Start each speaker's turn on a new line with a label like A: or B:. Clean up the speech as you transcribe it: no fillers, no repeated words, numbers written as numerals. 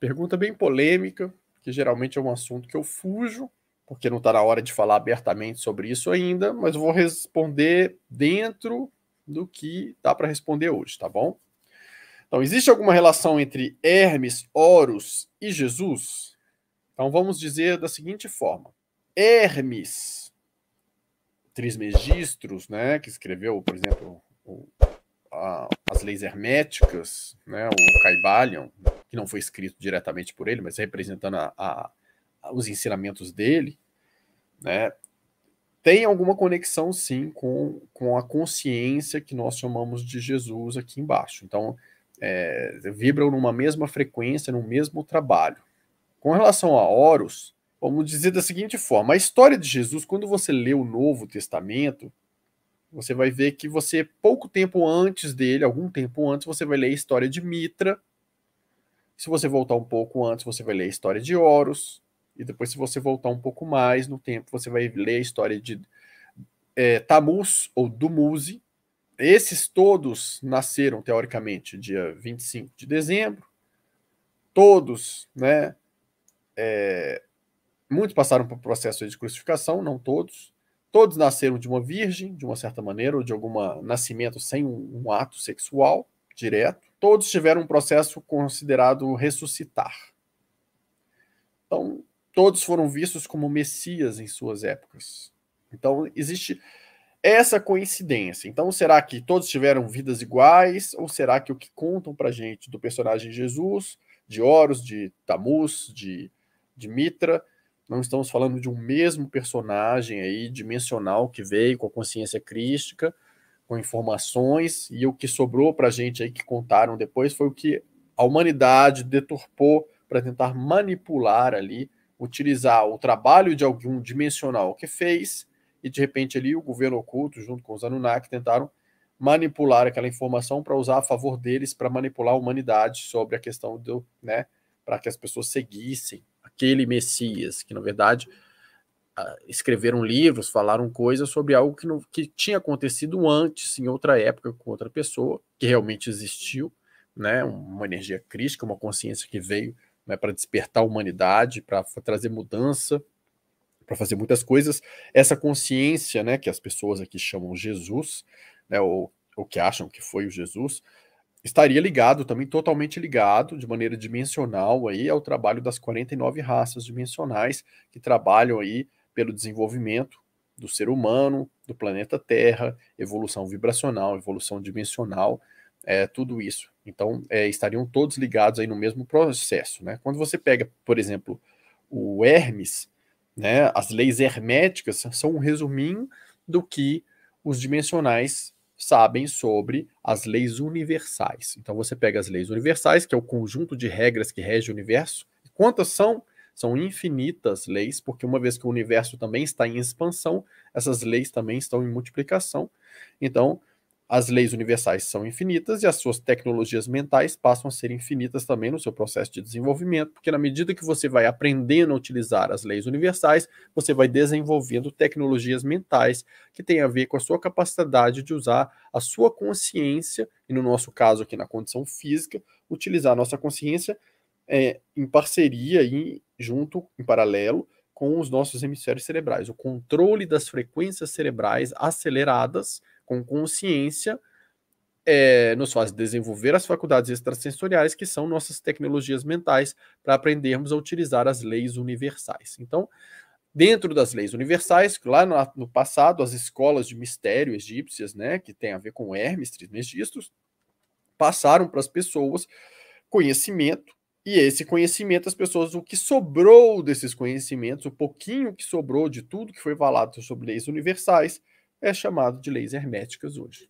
A: Pergunta bem polêmica, que geralmente é um assunto que eu fujo, porque não está na hora de falar abertamente sobre isso ainda, mas eu vou responder dentro do que dá para responder hoje, tá bom? Então, existe alguma relação entre Hermes, Horus e Jesus? Então, vamos dizer da seguinte forma. Hermes Trismegistros, né, que escreveu, por exemplo, as leis herméticas, né, o Caibalion, que não foi escrito diretamente por ele, mas representando os ensinamentos dele, né, tem alguma conexão, sim, com a consciência que nós chamamos de Jesus aqui embaixo. Então, vibram numa mesma frequência, no mesmo trabalho. Com relação a Horus, vamos dizer da seguinte forma, a história de Jesus, quando você lê o Novo Testamento, você vai ver que você, pouco tempo antes dele, algum tempo antes, você vai ler a história de Mitra. Se você voltar um pouco antes, você vai ler a história de Horus. E depois, se você voltar um pouco mais no tempo, você vai ler a história de Tammuz ou Dumuzi. Esses todos nasceram, teoricamente, dia 25 de dezembro. Todos, né? Muitos passaram por processo de crucificação, não todos. Todos nasceram de uma virgem, de uma certa maneira, ou de algum nascimento sem um ato sexual direto. Todos tiveram um processo considerado ressuscitar. Então, todos foram vistos como messias em suas épocas. Então, existe essa coincidência. Então, será que todos tiveram vidas iguais? Ou será que o que contam pra gente do personagem Jesus, de Horus, de Tammuz, de Mitra, não estamos falando de um mesmo personagem aí, dimensional, que veio com a consciência crística, com informações, e o que sobrou pra gente aí, que contaram depois, foi o que a humanidade deturpou para tentar manipular ali, utilizar o trabalho de algum dimensional que fez, e de repente ali o governo oculto, junto com os Anunnaki, tentaram manipular aquela informação para usar a favor deles, para manipular a humanidade sobre a questão do, né, para que as pessoas seguissem aquele Messias, que na verdade escreveram livros, falaram coisas sobre algo que tinha acontecido antes, em outra época, com outra pessoa, que realmente existiu, né, uma energia crística, uma consciência que veio, né, para despertar a humanidade, para trazer mudança, para fazer muitas coisas. Essa consciência, né, que as pessoas aqui chamam Jesus, né, ou que acham que foi o Jesus, estaria ligado também, totalmente ligado, de maneira dimensional, aí, ao trabalho das 49 raças dimensionais que trabalham aí pelo desenvolvimento do ser humano, do planeta Terra, evolução vibracional, evolução dimensional, tudo isso. Então, estariam todos ligados aí no mesmo processo, né? Quando você pega, por exemplo, o Hermes, né, as leis herméticas são um resuminho do que os dimensionais sabem sobre as leis universais. Então você pega as leis universais, que é o conjunto de regras que rege o universo. E quantas são? São infinitas leis, porque uma vez que o universo também está em expansão, essas leis também estão em multiplicação. Então, as leis universais são infinitas e as suas tecnologias mentais passam a ser infinitas também no seu processo de desenvolvimento, porque na medida que você vai aprendendo a utilizar as leis universais, você vai desenvolvendo tecnologias mentais que têm a ver com a sua capacidade de usar a sua consciência, e no nosso caso aqui na condição física, utilizar a nossa consciência em parceria e junto, em paralelo, com os nossos hemisférios cerebrais. O controle das frequências cerebrais aceleradas com consciência nos faz desenvolver as faculdades extrasensoriais, que são nossas tecnologias mentais, para aprendermos a utilizar as leis universais. Então, dentro das leis universais, lá no passado, as escolas de mistério egípcias, né, que tem a ver com Hermes Trismegistus, passaram para as pessoas conhecimento, e esse conhecimento, as pessoas, o que sobrou desses conhecimentos, o pouquinho que sobrou de tudo que foi falado sobre leis universais, é chamado de leis herméticas hoje.